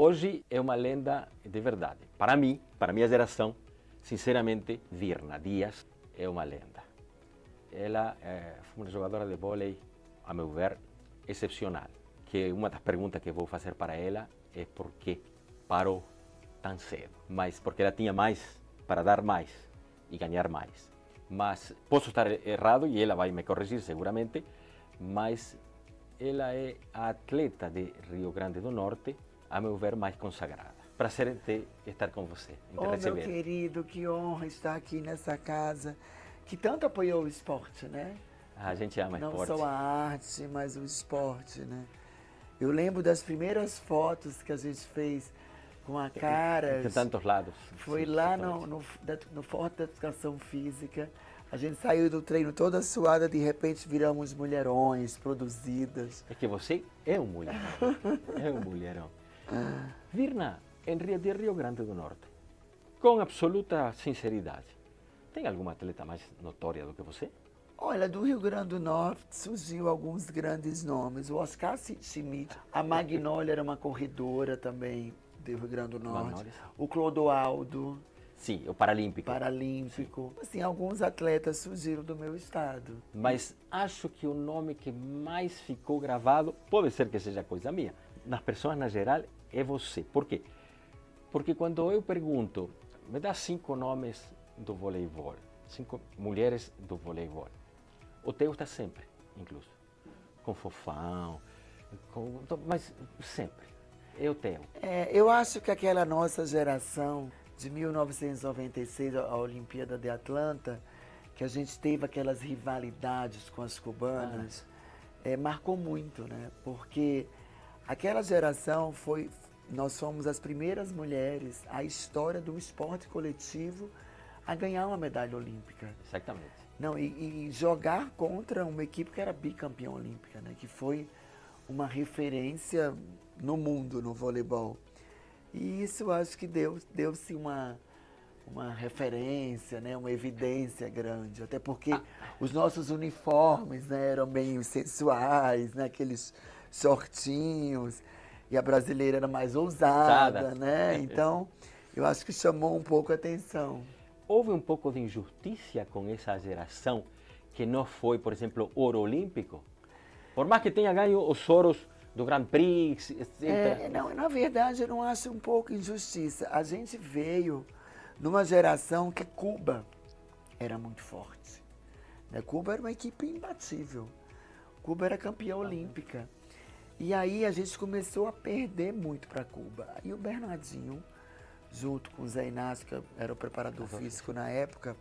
Hoje é uma lenda de verdade. Para mim, para a minha geração, sinceramente, Virna Dias é uma lenda. Ela foi uma jogadora de vôlei, a meu ver, excepcional. Que uma das perguntas que vou fazer para ela é por que parou tão cedo. Mas porque ela tinha mais para dar mais e ganhar mais. Mas posso estar errado e ela vai me corrigir seguramente, mas ela é a atleta de Rio Grande do Norte, a meu ver, mais consagrada. Prazer de estar com você. Meu querido, que honra estar aqui nessa casa que tanto apoiou o esporte, né? A gente ama esporte. Não só a arte, mas o esporte, né? Eu lembro das primeiras fotos que a gente fez com a cara. De tantos lados. Foi lá no Forte da Educação Física. A gente saiu do treino toda suada, de repente viramos mulherões, produzidas. É que você é um mulherão. É um mulherão. Virna, de Rio Grande do Norte, com absoluta sinceridade, tem alguma atleta mais notória do que você? Olha, do Rio Grande do Norte surgiu alguns grandes nomes. O Oscar Schmidt, a Magnólia era uma corredora também do Rio Grande do Norte. Magnólia. O Clodoaldo. Sim, o paralímpico. Paralímpico. Assim, alguns atletas surgiram do meu estado. Mas acho que o nome que mais ficou gravado, pode ser que seja coisa minha, nas pessoas na geral, é você. Por quê? Porque quando eu pergunto, me dá 5 nomes do voleibol, 5 mulheres do voleibol, o teu está sempre incluso, com Fofão, mas sempre, é o teu. Eu acho que aquela nossa geração de 1996, a Olimpíada de Atlanta, que a gente teve aquelas rivalidades com as cubanas, marcou muito, né? Porque aquela geração nós fomos as primeiras mulheres, a história do esporte coletivo, a ganhar uma medalha olímpica. Exatamente. Não, e jogar contra uma equipe que era bicampeã olímpica, né? Que foi uma referência no mundo no voleibol. E isso eu acho que deu-se uma referência, né? Uma evidência grande. Até porque os nossos uniformes, né, eram meio sensuais, né? Aqueles shortinhos. E a brasileira era mais ousada, né? Então, eu acho que chamou um pouco a atenção. Houve um pouco de injustiça com essa geração que não foi, por exemplo, ouro olímpico? Por mais que tenha ganho os ouros do Grand Prix, etc. Não, na verdade, eu não acho um pouco injustiça. A gente veio numa geração que Cuba era muito forte. Né? Cuba era uma equipe imbatível. Cuba era campeã olímpica. E aí a gente começou a perder muito para Cuba. Aí o Bernardinho, junto com o Zé Inácio, que era o preparador físico na época,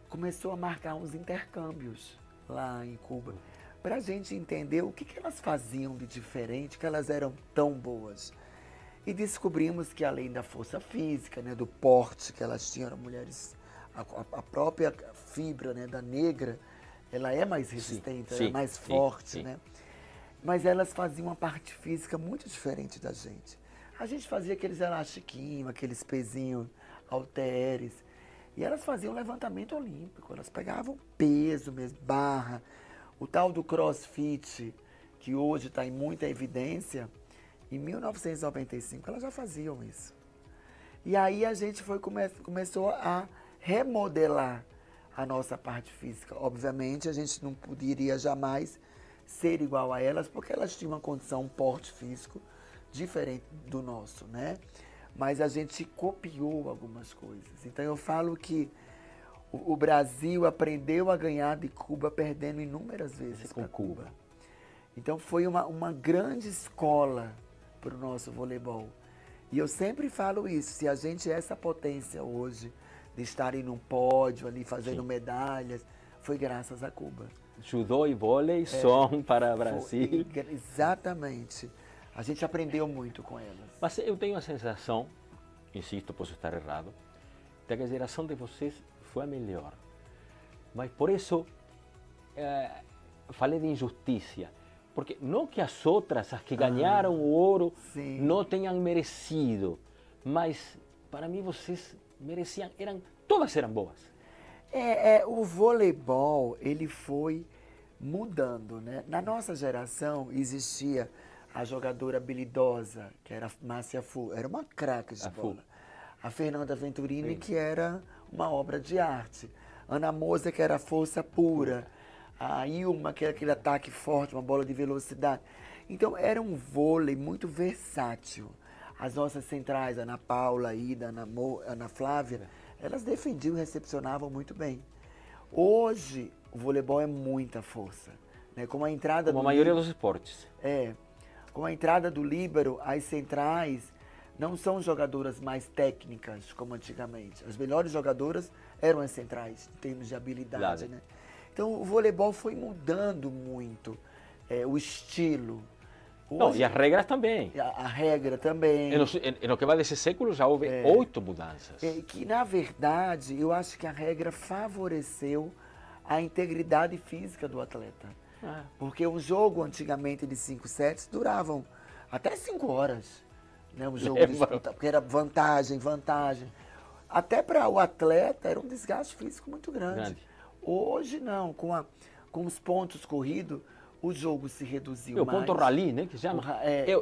começou a marcar uns intercâmbios lá em Cuba, para a gente entender o que elas faziam de diferente, que elas eram tão boas. E descobrimos que além da força física, né, do porte que elas tinham, eram mulheres, a própria fibra, né, da negra, ela é mais resistente, ela é mais forte, né? Mas elas faziam uma parte física muito diferente da gente. A gente fazia aqueles elastiquinhos, aqueles pezinhos halteres, e elas faziam levantamento olímpico, elas pegavam peso mesmo, barra. O tal do crossfit, que hoje está em muita evidência, em 1995 elas já faziam isso. E aí a gente começou a remodelar a nossa parte física. Obviamente a gente não poderia jamais ser igual a elas, porque elas tinham uma condição, um porte físico diferente do nosso, né? Mas a gente copiou algumas coisas. Então eu falo que o Brasil aprendeu a ganhar de Cuba perdendo inúmeras vezes para Cuba. Então foi uma grande escola para o nosso voleibol. E eu sempre falo isso, se a gente é essa potência hoje, de estar em um pódio ali fazendo medalhas, foi graças a Cuba. Judô e vôlei são para o Brasil. Exatamente. A gente aprendeu muito com elas. Mas eu tenho a sensação, insisto, posso estar errado, de que a geração de vocês foi a melhor. Mas por isso falei de injustiça. Porque não que as outras, as que ganharam o ouro, não tenham merecido. Mas para mim vocês mereciam, todas eram boas. O voleibol, ele foi mudando, né? Na nossa geração existia a jogadora habilidosa, que era a Márcia Fu, era uma craque de bola. A Fernanda Venturini, que era uma obra de arte. Ana Moza, que era a força pura. A Ilma, que era aquele ataque forte, uma bola de velocidade. Então, era um vôlei muito versátil. As nossas centrais, Ana Paula, Ida, Ana Flávia, elas defendiam e recepcionavam muito bem. Hoje, o voleibol é muita força. Né? Como a maioria dos esportes. Com a entrada do líbero, as centrais não são jogadoras mais técnicas como antigamente. As melhores jogadoras eram as centrais, em termos de habilidade. Né? Então, o voleibol foi mudando muito o estilo. Hoje, não, e as regras também. A regra também. No que vai desse século já houve 8 mudanças. Que, na verdade, eu acho que a regra favoreceu a integridade física do atleta. Porque um jogo, antigamente, de 5 sets, duravam até 5 horas. Né? Um jogo disputado, porque era vantagem. Até para o atleta era um desgaste físico muito grande. Hoje, não. Com os pontos corridos, o jogo se reduziu mais. O ponto rally, né, que chama.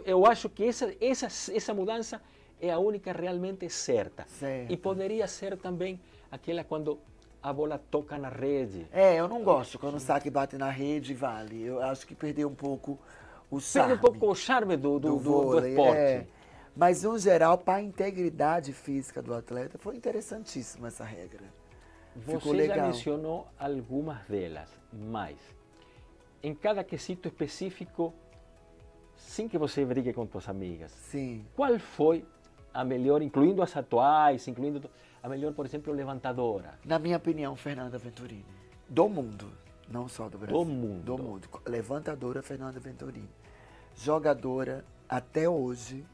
Eu acho que essa mudança é a única realmente certa. Certo. E poderia ser também aquela quando a bola toca na rede. Eu não gosto quando o saque bate na rede e vale. Eu acho que perdeu um pouco o charme. Perdeu um pouco o charme do esporte. Mas, no geral, para a integridade física do atleta, foi interessantíssima essa regra. Ficou legal. Você já mencionou algumas delas, mas em cada quesito específico, sem que você brigue com suas amigas, sim, qual foi a melhor, incluindo as atuais, incluindo a melhor, por exemplo, levantadora? Na minha opinião, Fernanda Venturini. Do mundo, não só do Brasil. Do mundo. Levantadora, Fernanda Venturini. Jogadora, até hoje,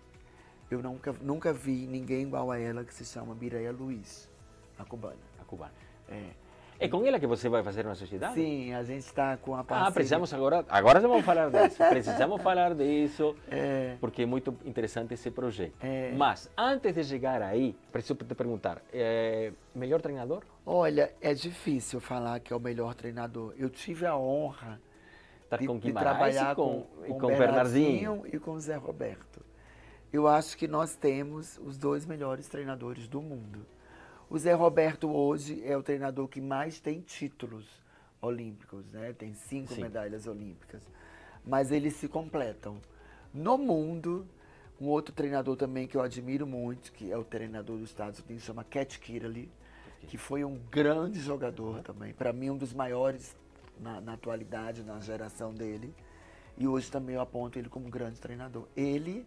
eu nunca vi ninguém igual a ela, que se chama Mireia Luiz, a cubana. É com ela que você vai fazer uma sociedade? Sim, a gente está com a parceria. Precisamos agora vamos falar disso. Precisamos falar disso, porque é muito interessante esse projeto. Mas, antes de chegar aí, preciso te perguntar, melhor treinador? Olha, é difícil falar que é o melhor treinador. Eu tive a honra de trabalhar com o Bernardinho e com o Zé Roberto. Eu acho que nós temos os 2 melhores treinadores do mundo. O Zé Roberto hoje é o treinador que mais tem títulos olímpicos, né? Tem 5 medalhas olímpicas. Mas eles se completam. No mundo, um outro treinador também que eu admiro muito, que é o treinador dos Estados Unidos, chama Cat Kirley, que foi um grande jogador também. Para mim, um dos maiores na atualidade, na geração dele. E hoje também eu aponto ele como grande treinador. Ele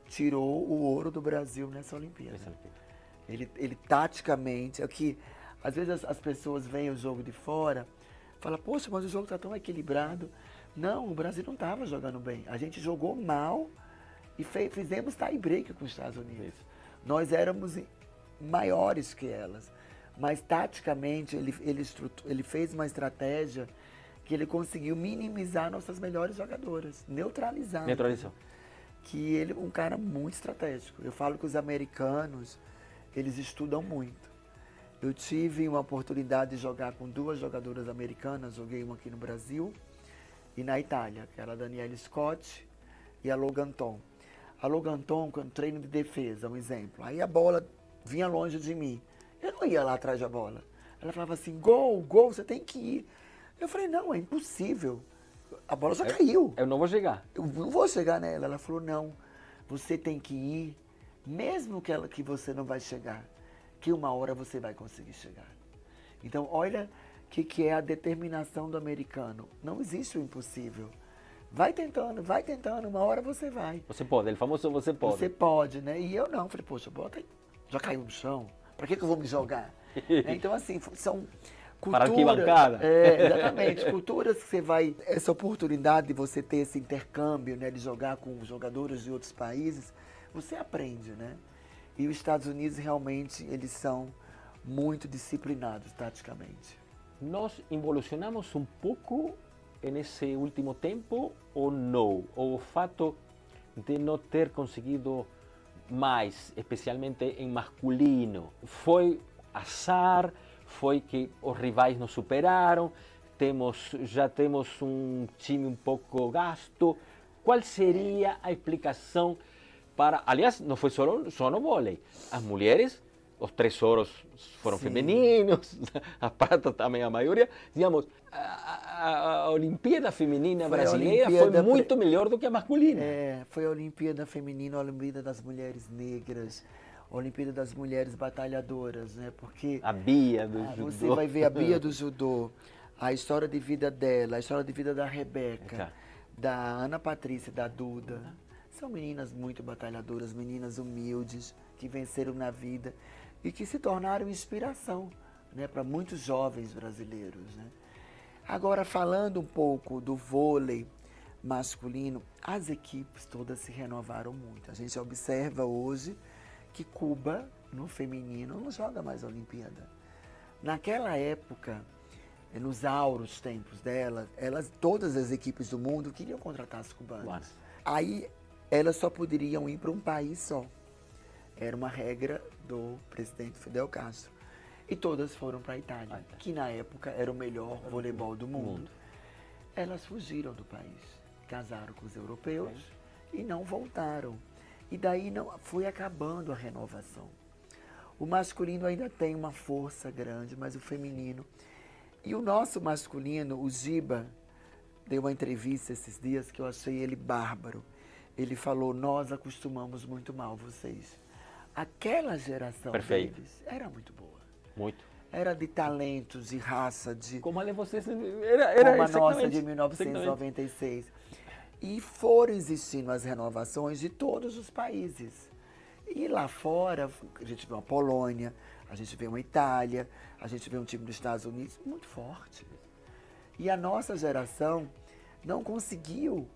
tirou o ouro do Brasil nessa Olimpíada. Ele taticamente, é que às vezes as pessoas veem o jogo de fora, falam, poxa, mas o jogo está tão equilibrado. Não, o Brasil não estava jogando bem. A gente jogou mal e fizemos tie-break com os Estados Unidos. Nós éramos maiores que elas, mas taticamente ele fez uma estratégia que ele conseguiu minimizar nossas melhores jogadoras, neutralizar. Neutralizou. Que ele é um cara muito estratégico. Eu falo que os americanos, eles estudam muito. Eu tive uma oportunidade de jogar com 2 jogadoras americanas, joguei uma aqui no Brasil e na Itália, que era a Danielle Scott e a Logan Tom. A Logan Tom, quando treino de defesa, um exemplo, aí a bola vinha longe de mim. Eu não ia lá atrás da bola. Ela falava assim, gol, você tem que ir. Eu falei, não, é impossível. A bola já caiu. Eu não vou chegar. Eu não vou chegar nela. Ela falou, não, você tem que ir, mesmo que você não vai chegar, que uma hora você vai conseguir chegar. Então, olha o que é a determinação do americano. Não existe o impossível. Vai tentando, uma hora você vai. Você pode, ele famoso você pode. Você pode, né? E eu não. Falei, poxa, já caiu no chão. Para que eu vou me jogar? Então, assim, são culturas... Para arquibancada. Exatamente. Culturas que você vai... Essa oportunidade de você ter esse intercâmbio, né? De jogar com jogadores de outros países, você aprende, né? E os Estados Unidos, realmente, eles são muito disciplinados, taticamente. Nós evolucionamos um pouco nesse último tempo ou não? Ou o fato de não ter conseguido mais, especialmente em masculino, foi azar, foi que os rivais nos superaram, já temos um time um pouco gasto. Qual seria a explicação para... Aliás, não foi só no vôlei. As mulheres, os 3 ouros foram femininos, a prata também a maioria. Digamos, a Olimpíada Feminina brasileira foi muito melhor do que a masculina. Foi a Olimpíada Feminina, a Olimpíada das Mulheres Negras, a Olimpíada das Mulheres Batalhadoras, né? Porque a Bia do judô. Você vai ver a Bia do judô, a história de vida dela, a história de vida da Rebeca, da Ana Patrícia, da Duda. São meninas muito batalhadoras, meninas humildes, que venceram na vida e que se tornaram inspiração, né, para muitos jovens brasileiros, né? Agora, falando um pouco do vôlei masculino, as equipes todas se renovaram muito. A gente observa hoje que Cuba, no feminino, não joga mais a Olimpíada. Naquela época, nos auros tempos dela, todas as equipes do mundo queriam contratar as cubanas. Aí, elas só poderiam ir para um país só. Era uma regra do presidente Fidel Castro. E todas foram para a Itália, que na época era o melhor voleibol do mundo. Elas fugiram do país, casaram com os europeus e não voltaram. E daí foi acabando a renovação. O masculino ainda tem uma força grande, mas o feminino... E o nosso masculino, o Giba, deu uma entrevista esses dias que eu achei ele bárbaro. Ele falou, nós acostumamos muito mal vocês. Aquela geração deles era muito boa. Muito. Era de talentos, de raça, de... Como a de vocês, como a nossa de 1996. E foram existindo as renovações de todos os países. E lá fora, a gente vê uma Polônia, a gente vê uma Itália, a gente vê um time dos Estados Unidos muito forte. E a nossa geração não conseguiu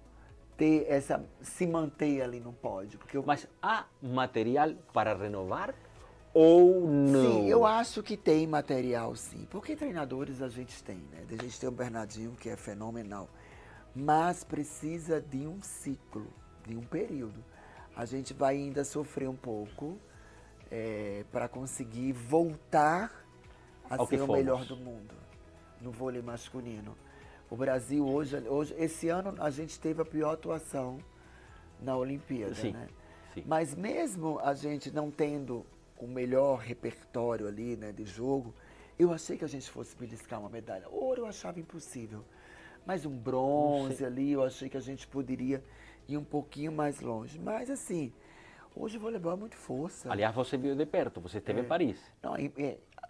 se manter ali no pódio. Porque Mas há material para renovar ou não? Sim, eu acho que tem material, sim. Porque treinadores a gente tem, né? A gente tem o Bernardinho, que é fenomenal. Mas precisa de um ciclo, de um período. A gente vai ainda sofrer um pouco para conseguir voltar a ser o melhor do mundo no vôlei masculino. O Brasil hoje, esse ano a gente teve a pior atuação na Olimpíada, né? Sim. Mas mesmo a gente não tendo o melhor repertório ali, né, de jogo, eu achei que a gente fosse beliscar uma medalha. Ouro eu achava impossível, mas um bronze ali eu achei que a gente poderia ir um pouquinho mais longe. Mas assim, hoje o voleibol é muito força. Aliás, você viu de perto, você esteve em Paris. Não,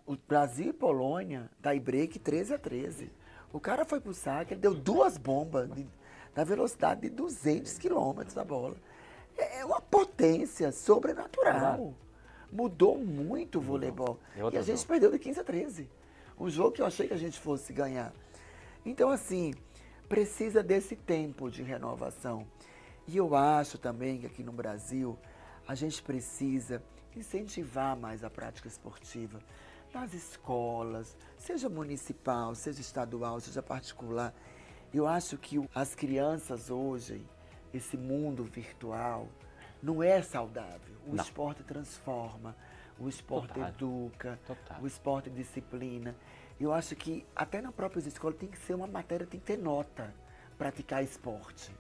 o Brasil e Polônia, tie-break 13-13. O cara foi pro saque, ele deu 2 bombas na velocidade de 200 km a bola. É uma potência sobrenatural. Mudou muito o voleibol. E a gente perdeu de 15-13. Um jogo que eu achei que a gente fosse ganhar. Então, assim, precisa desse tempo de renovação. E eu acho também que aqui no Brasil, a gente precisa incentivar mais a prática esportiva. Nas escolas, seja municipal, seja estadual, seja particular. Eu acho que as crianças hoje, esse mundo virtual, não é saudável. O esporte transforma, o esporte educa, o esporte disciplina. Eu acho que até na própria escola tem que ser uma matéria, tem que ter nota, praticar esporte.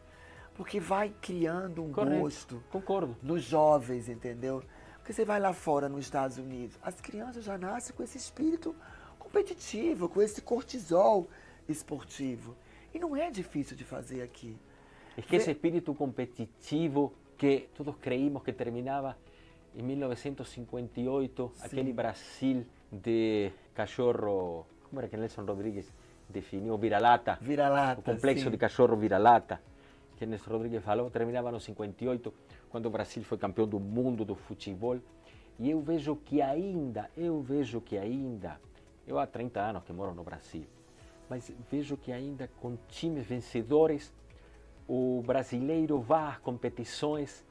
Porque vai criando um gosto nos jovens, entendeu? Porque você vai lá fora, nos Estados Unidos, as crianças já nascem com esse espírito competitivo, com esse cortisol esportivo. E não é difícil de fazer aqui. É que esse espírito competitivo que todos creímos que terminava em 1958, aquele Brasil de cachorro, como era que Nelson Rodrigues definiu, vira-lata. Vira-lata, o complexo de cachorro vira-lata, que Nelson Rodrigues falou, terminava no 58, quando o Brasil foi campeão do mundo do futebol. E eu vejo que ainda, eu há 30 anos que moro no Brasil, mas vejo que ainda com times vencedores, o brasileiro vai às competições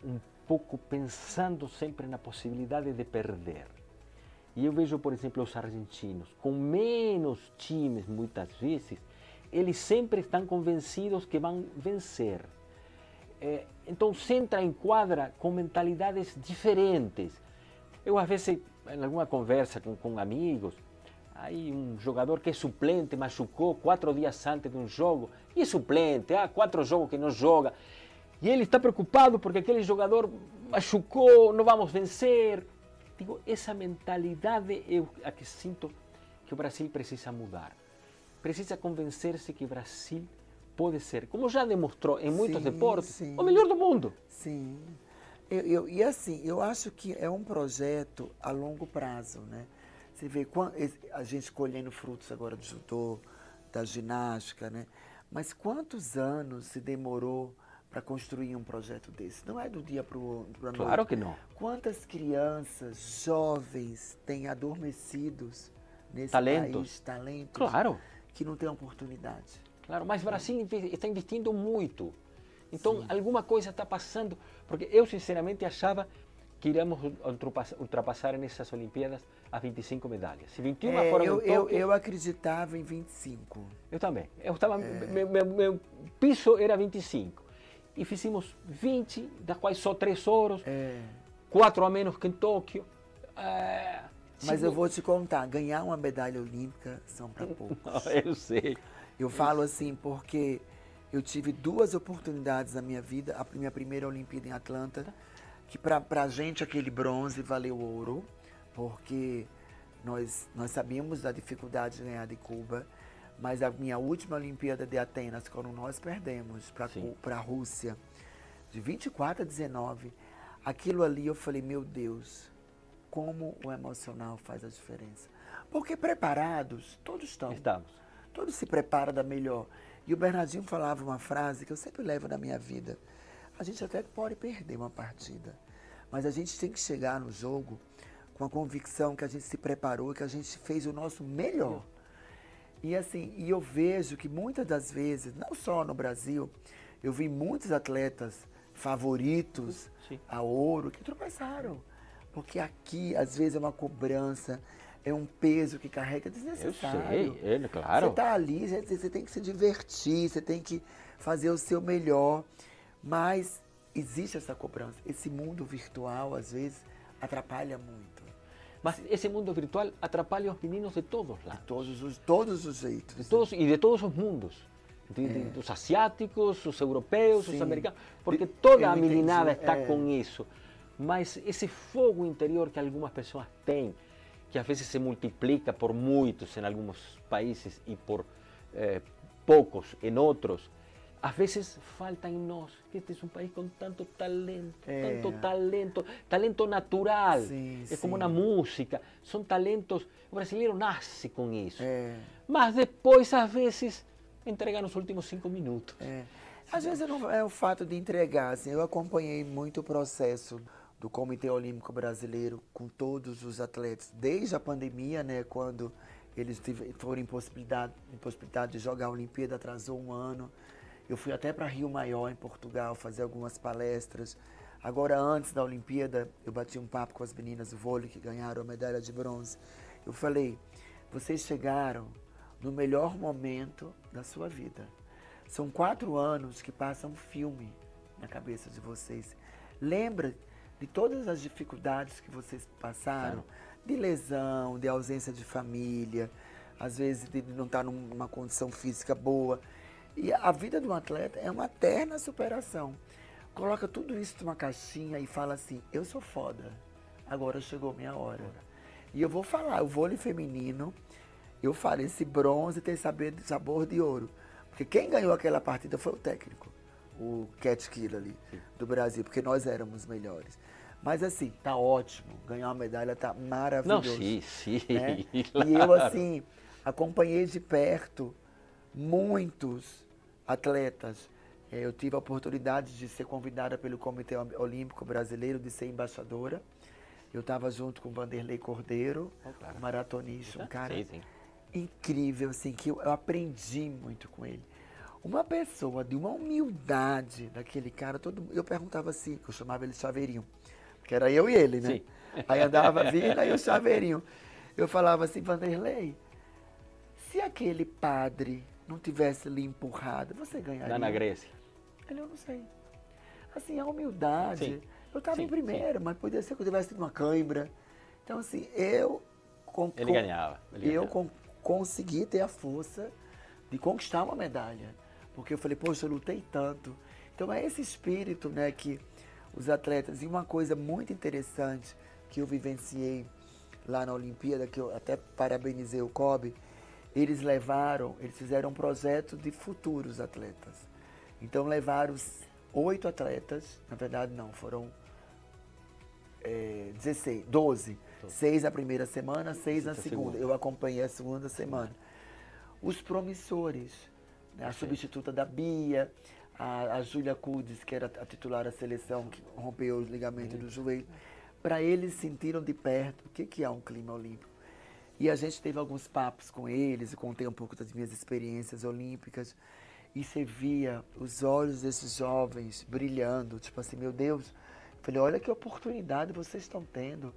um pouco pensando sempre na possibilidade de perder. E eu vejo, por exemplo, os argentinos, com menos times muitas vezes, eles sempre estão convencidos que vão vencer. Então se entra em quadra com mentalidades diferentes. Eu às vezes, em alguma conversa com amigos, Aí um jogador que é suplente machucou 4 dias antes de um jogo. E é suplente, há 4 jogos que não joga. E ele está preocupado porque aquele jogador machucou, não vamos vencer. Digo, essa mentalidade é a que sinto que o Brasil precisa mudar. Precisa convencer-se que o Brasil pode ser, como já demonstrou em muitos deportes, o melhor do mundo. Sim. E assim, eu acho que é um projeto a longo prazo, né? Você vê a gente colhendo frutos agora do judô, da ginástica, né? Mas quantos anos se demorou para construir um projeto desse? Não é do dia para o noite. Claro que não. Quantas crianças, jovens, têm adormecidos nesse país, talentos, claro, que não têm oportunidade? Claro, mas o Brasil está investindo muito. Então, alguma coisa está passando. Porque eu, sinceramente, achava que iríamos ultrapassar nessas Olimpíadas as 25 medalhas. Se 21 foram em Tóquio... Eu acreditava em 25. Eu também. Meu piso era 25. E fizemos 20, das quais só 3 ouros, 4 a menos que em Tóquio. Mas eu vou te contar, ganhar uma medalha olímpica são para poucos. Eu sei. Eu falo assim porque eu tive 2 oportunidades na minha vida. A minha primeira Olimpíada em Atlanta, que para a gente aquele bronze valeu ouro, porque nós sabíamos da dificuldade de ganhar de Cuba, mas a minha última Olimpíada de Atenas, quando nós perdemos para a Rússia, de 24 a 19, aquilo ali eu falei, meu Deus, como o emocional faz a diferença. Porque preparados, todos estão. Estamos. Todos se preparam da melhor. E o Bernardinho falava uma frase que eu sempre levo na minha vida. A gente até pode perder uma partida, mas a gente tem que chegar no jogo com a convicção que a gente se preparou, que a gente fez o nosso melhor. E assim, eu vejo que muitas das vezes, não só no Brasil, eu vi muitos atletas favoritos a ouro que tropeçaram. Porque aqui, às vezes, é uma cobrança, é um peso que carrega desnecessário. Eu sei, claro. Você está ali, você tem que se divertir, você tem que fazer o seu melhor. Mas existe essa cobrança. Esse mundo virtual, às vezes, atrapalha muito. Mas esse mundo virtual atrapalha os meninos de todos lá. De todos os jeitos. De todos os mundos. Os asiáticos, os europeus, os americanos. Porque toda a meninada está com isso. Mas esse fogo interior que algumas pessoas têm, que às vezes se multiplica por muitos em alguns países e por poucos em outros, às vezes falta em nós, que este é um país com tanto talento, talento natural, como na música, são talentos, o brasileiro nasce com isso, mas depois às vezes entrega nos últimos 5 minutos. Às vezes não é o fato de entregar, assim, eu acompanhei muito o processo do Comitê Olímpico Brasileiro com todos os atletas, desde a pandemia, né, quando eles foram impossibilidade de jogar a Olimpíada, atrasou 1 ano. Eu fui até para Rio Maior, em Portugal, fazer algumas palestras. Agora, antes da Olimpíada, eu bati um papo com as meninas do vôlei que ganharam a medalha de bronze. Eu falei, vocês chegaram no melhor momento da sua vida. São 4 anos que passam um filme na cabeça de vocês. Lembra de todas as dificuldades que vocês passaram, de lesão, de ausência de família, às vezes de não estar numa condição física boa. E a vida de um atleta é uma eterna superação. Coloca tudo isso numa caixinha e fala assim, eu sou foda, agora chegou minha hora. E eu vou falar, o vôlei feminino, eu falo, esse bronze tem sabor de ouro. Porque quem ganhou aquela partida foi o técnico, o Cat Killer ali, do Brasil, porque nós éramos melhores. Mas assim, tá ótimo, ganhar uma medalha tá maravilhoso. Não, sim. Né? Claro. E eu assim, acompanhei de perto muitos atletas. Eu tive a oportunidade de ser convidada pelo Comitê Olímpico Brasileiro, de ser embaixadora. Eu estava junto com o Vanderlei Cordeiro, um maratonista, um cara incrível, assim, que eu aprendi muito com ele. Uma pessoa de uma humildade daquele cara, eu perguntava assim, eu chamava ele Chaveirinho, porque era eu e ele, né? Sim. Aí andava vindo, aí o Chaveirinho. Eu falava assim, Vanderlei, se aquele padre não tivesse lhe empurrado, você ganharia? Lá na Grécia. Ele, eu não sei. Assim, a humildade. Eu estava em primeiro, mas podia ser que eu tivesse tido uma cãibra. Então, assim, eu Ele ganhava. consegui ter a força de conquistar uma medalha. Porque eu falei, poxa, eu lutei tanto. Então é esse espírito, né, que os atletas... E uma coisa muito interessante que eu vivenciei lá na Olimpíada, que eu até parabenizei o Kobe, eles fizeram um projeto de futuros atletas. Então levaram 8 atletas, na verdade não, foram 12. 6 na primeira semana, 6 na segunda. Eu acompanhei a segunda semana. Os promissores, né? A substituta da Bia, a Júlia Kudes, que era a titular da seleção, que rompeu os ligamentos do joelho. Para eles sentiram de perto o que é um clima olímpico. E a gente teve alguns papos com eles, eu contei um pouco das minhas experiências olímpicas, e você via os olhos desses jovens brilhando, tipo assim, meu Deus, eu falei, olha que oportunidade vocês estão tendo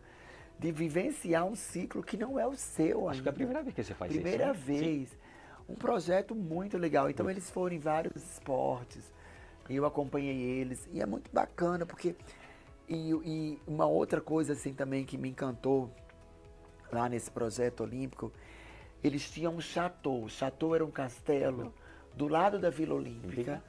de vivenciar um ciclo que não é o seu ainda. Acho que é a primeira vez que você faz primeira isso. Primeira vez. Sim. Um projeto muito legal. Então eles foram em vários esportes, eu acompanhei eles, e é muito bacana, porque... E uma outra coisa assim também que me encantou lá nesse projeto olímpico, eles tinham um chateau. O chateau era um castelo do lado da Vila Olímpica,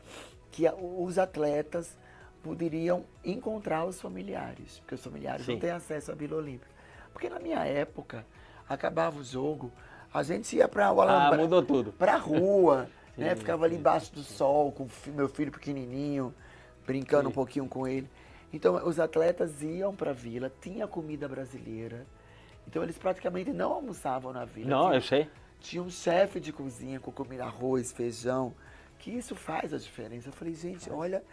que os atletas poderiam encontrar os familiares, porque os familiares não têm acesso à Vila Olímpica. Porque na minha época, acabava o jogo, a gente ia para o mudou tudo. Para a rua, né? Ficava ali embaixo do sol com meu filho pequenininho, brincando um pouquinho com ele. Então, os atletas iam para a vila, tinha comida brasileira. Então, eles praticamente não almoçavam na vila. Não, eu sei. Tinha um chefe de cozinha com comida, arroz, feijão, que isso faz a diferença. Eu falei, gente, olha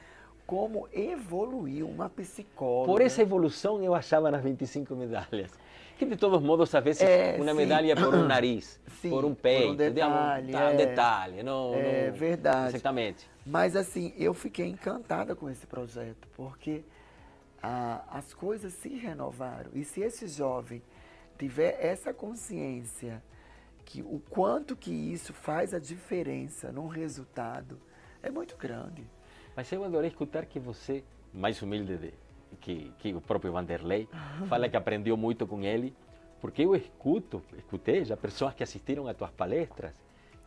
como evoluiu uma psicóloga. Por essa evolução, eu achava nas 25 medalhas. Que, de todos modos, às vezes, uma medalha por um nariz, por um peito, por um detalhe. Um detalhe. Não, verdade. Exatamente. Mas, assim, eu fiquei encantada com esse projeto, porque... as coisas se renovaram. E se esse jovem tiver essa consciência que o quanto que isso faz a diferença num resultado, é muito grande. Mas eu adorei escutar que você, mais humilde que o próprio Vanderlei, fala que aprendeu muito com ele, porque eu escutei já pessoas que assistiram a tuas palestras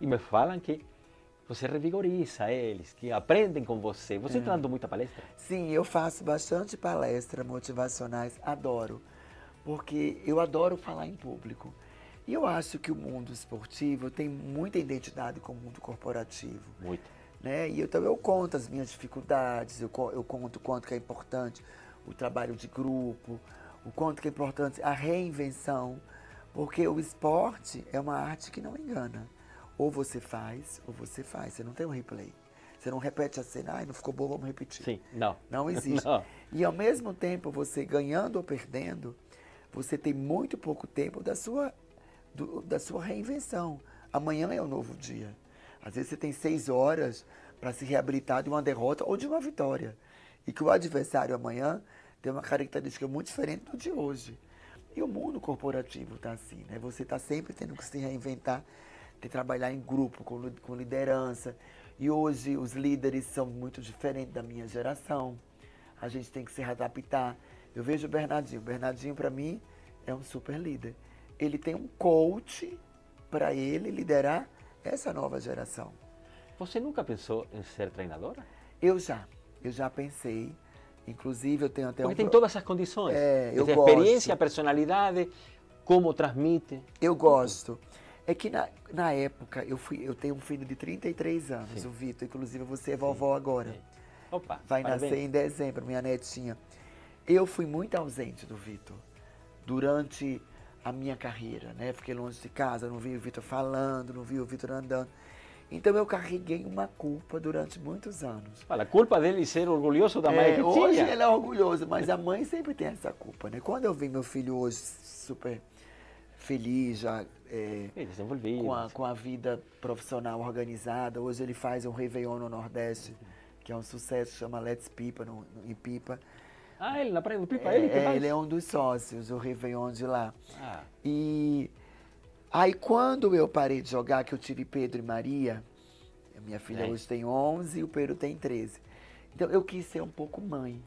e me falam que você revigoriza eles, que aprendem com você. Você está dando muita palestra? Sim, eu faço bastante palestras motivacionais, adoro. Porque eu adoro falar em público. E eu acho que o mundo esportivo tem muita identidade com o mundo corporativo. Muito. Né? E então eu conto as minhas dificuldades, eu conto o quanto que é importante o trabalho de grupo, o quanto que é importante a reinvenção. Porque o esporte é uma arte que não engana. Ou você faz, você não tem um replay. Você não repete a cena, não ficou bom, vamos repetir. Sim, não. Não existe. Não. E ao mesmo tempo, você ganhando ou perdendo, você tem muito pouco tempo da sua reinvenção. Amanhã é um novo dia. Às vezes você tem 6 horas para se reabilitar de uma derrota ou de uma vitória. E que o adversário amanhã tem uma característica muito diferente do de hoje. E o mundo corporativo está assim, né? Você está sempre tendo que se reinventar, de trabalhar em grupo, com liderança. E hoje os líderes são muito diferentes da minha geração. A gente tem que se adaptar. Eu vejo o Bernardinho. O Bernardinho, para mim, é um super líder. Ele tem um coach para ele liderar essa nova geração. Você nunca pensou em ser treinadora? Eu já pensei. Inclusive, eu tenho até Porque tem todas as condições. Eu gosto. Experiência, personalidade, como transmite. Eu gosto. É que na época, eu tenho um filho de 33 anos, Sim. o Vitor, inclusive você é vovó agora. Sim. Opa, vai parabéns. Nascer em dezembro, minha netinha. Eu fui muito ausente do Vitor durante a minha carreira, né? Fiquei longe de casa, não vi o Vitor falando, não vi o Vitor andando. Então eu carreguei uma culpa durante muitos anos. A culpa dele ser orgulhoso da mãe que tinha. Hoje ele é orgulhoso, mas a mãe sempre tem essa culpa, né? Quando eu vi meu filho hoje super feliz, já com a vida profissional organizada. Hoje ele faz um Réveillon no Nordeste, que é um sucesso, chama Let's Pipa, em Pipa. Ah, ele na Praia do Pipa, ele que faz? Ele é um dos sócios, o Réveillon de lá. E aí quando eu parei de jogar, que eu tive Pedro e Maria, a minha filha hoje tem 11 e o Pedro tem 13. Então eu quis ser um pouco mãe.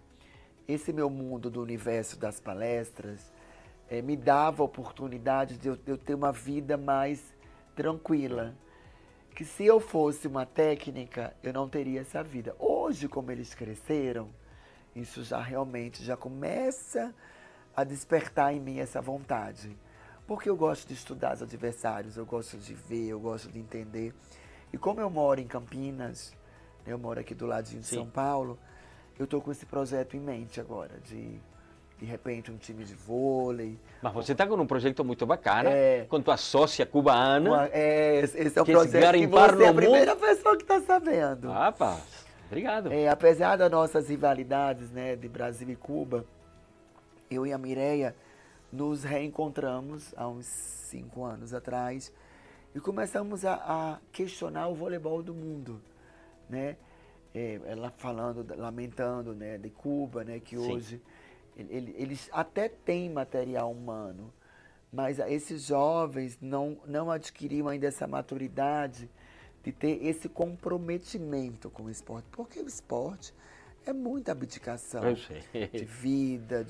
Esse meu mundo do universo das palestras me dava a oportunidade de eu ter uma vida mais tranquila. Que se eu fosse uma técnica, eu não teria essa vida. Hoje, como eles cresceram, isso já realmente já começa a despertar em mim essa vontade. Porque eu gosto de estudar os adversários, eu gosto de ver, eu gosto de entender. E como eu moro em Campinas, eu moro aqui do ladinho de São Paulo, eu estou com esse projeto em mente agora, de repente um time de vôlei. Mas você está com um projeto muito bacana, com tua sócia cubana. Esse é um projeto que você é a primeira pessoa que está sabendo. Ah, pá, obrigado. Apesar das nossas rivalidades, né, de Brasil e Cuba, eu e a Mireia nos reencontramos há uns 5 anos atrás e começamos a questionar o voleibol do mundo, né? Ela falando, lamentando, né, de Cuba, né, que hoje eles até têm material humano, mas esses jovens não adquiriram ainda essa maturidade de ter esse comprometimento com o esporte, porque o esporte é muita abdicação de vida,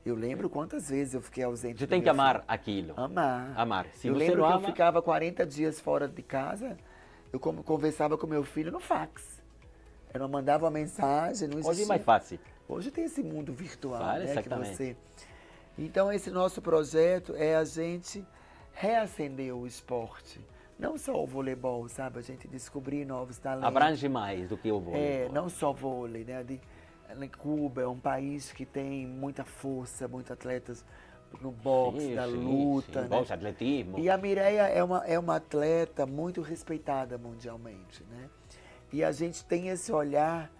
Eu lembro quantas vezes eu fiquei ausente. Você tem que amar aquilo. Amar. Se eu você lembro não que ama... eu ficava 40 dias fora de casa, eu conversava com meu filho no fax. Eu não mandava uma mensagem, não existia. Hoje é mais fácil. Hoje tem esse mundo virtual, Vale, né, exatamente. que você... Então esse nosso projeto é a gente reacender o esporte. Não só o voleibol, sabe? A gente descobrir novos talentos. Abrange mais do que o vôlei. Não só vôlei, né? Cuba é um país que tem muita força, muitos atletas no boxe, da luta. Né? Boxe, atletismo. E a Mireia é uma atleta muito respeitada mundialmente, né? E a gente tem esse olhar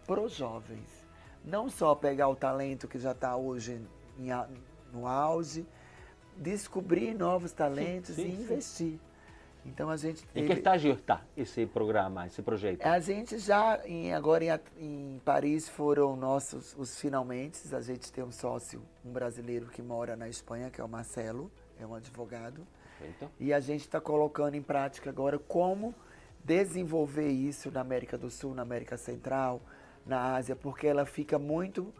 para os jovens. Não só pegar o talento que já está hoje no auge, descobrir novos talentos e investir. Então a gente Em que estágio está esse programa, esse projeto? A gente já, agora em Paris, foram os finalmente. A gente tem um sócio, um brasileiro que mora na Espanha, que é o Marcelo, é um advogado. Perfeito. E a gente está colocando em prática agora como desenvolver isso na América do Sul, na América Central, na Ásia, porque ela fica muito...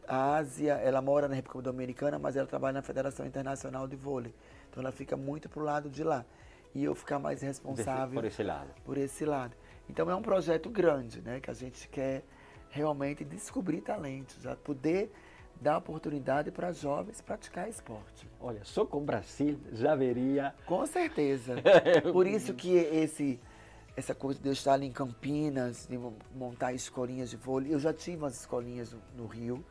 A Ásia, ela mora na República Dominicana, mas ela trabalha na Federação Internacional de Vôlei. Então ela fica muito pro lado de lá. E eu ficar mais responsável por esse lado. Então é um projeto grande, né? Que a gente quer realmente descobrir talentos, a poder dar oportunidade para jovens praticar esporte. Olha, só com o Brasil já veria... Com certeza. Por isso que essa coisa de eu estar ali em Campinas, de montar escolinhas de vôlei. Eu já tive umas escolinhas no Rio,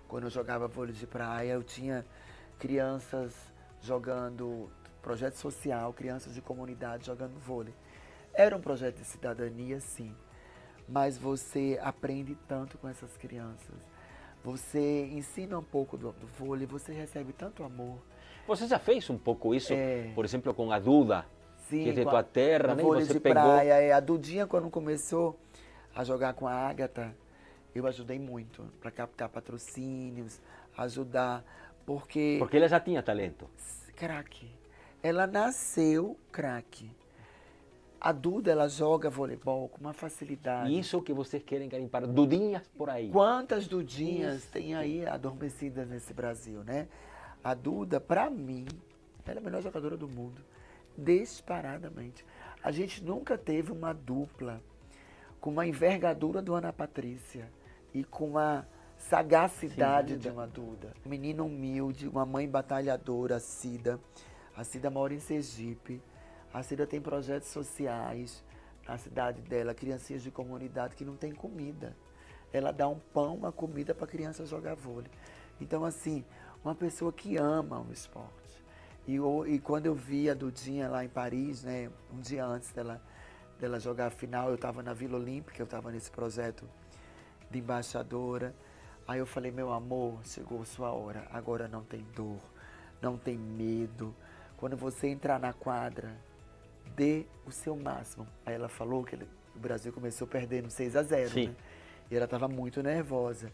quando eu jogava vôlei de praia. Eu tinha crianças jogando... projeto social, crianças de comunidade jogando vôlei. Era um projeto de cidadania, sim, mas você aprende tanto com essas crianças. Você ensina um pouco do vôlei, você recebe tanto amor. Você já fez um pouco isso, por exemplo, com a Duda, sim, que é de tua terra, né? Vôlei Você de pegou... praia. A Dudinha, quando começou a jogar com a Ágata, eu ajudei muito para captar patrocínios, ajudar, porque... Porque ela já tinha talento. Craque. Ela nasceu craque. A Duda, ela joga voleibol com uma facilidade. E isso que vocês querem garimpar, Dudinhas por aí. Quantas Dudinhas tem aí adormecidas nesse Brasil, né? A Duda, pra mim, ela é a melhor jogadora do mundo. Disparadamente. A gente nunca teve uma dupla com uma envergadura do Ana Patrícia e com a sagacidade de uma Duda. Um menino humilde, uma mãe batalhadora, a Cida. A Cida mora em Sergipe. A Cida tem projetos sociais na cidade dela, criancinhas de comunidade que não tem comida. Ela dá um pão, uma comida para a criança jogar vôlei. Então, assim, uma pessoa que ama o esporte. E quando eu vi a Dudinha lá em Paris, né, um dia antes dela jogar a final, eu estava na Vila Olímpica, eu estava nesse projeto de embaixadora. Aí eu falei, meu amor, chegou a sua hora, agora não tem dor, não tem medo. Quando você entrar na quadra, dê o seu máximo. Aí ela falou que o Brasil começou perdendo 6-0, né? E ela estava muito nervosa.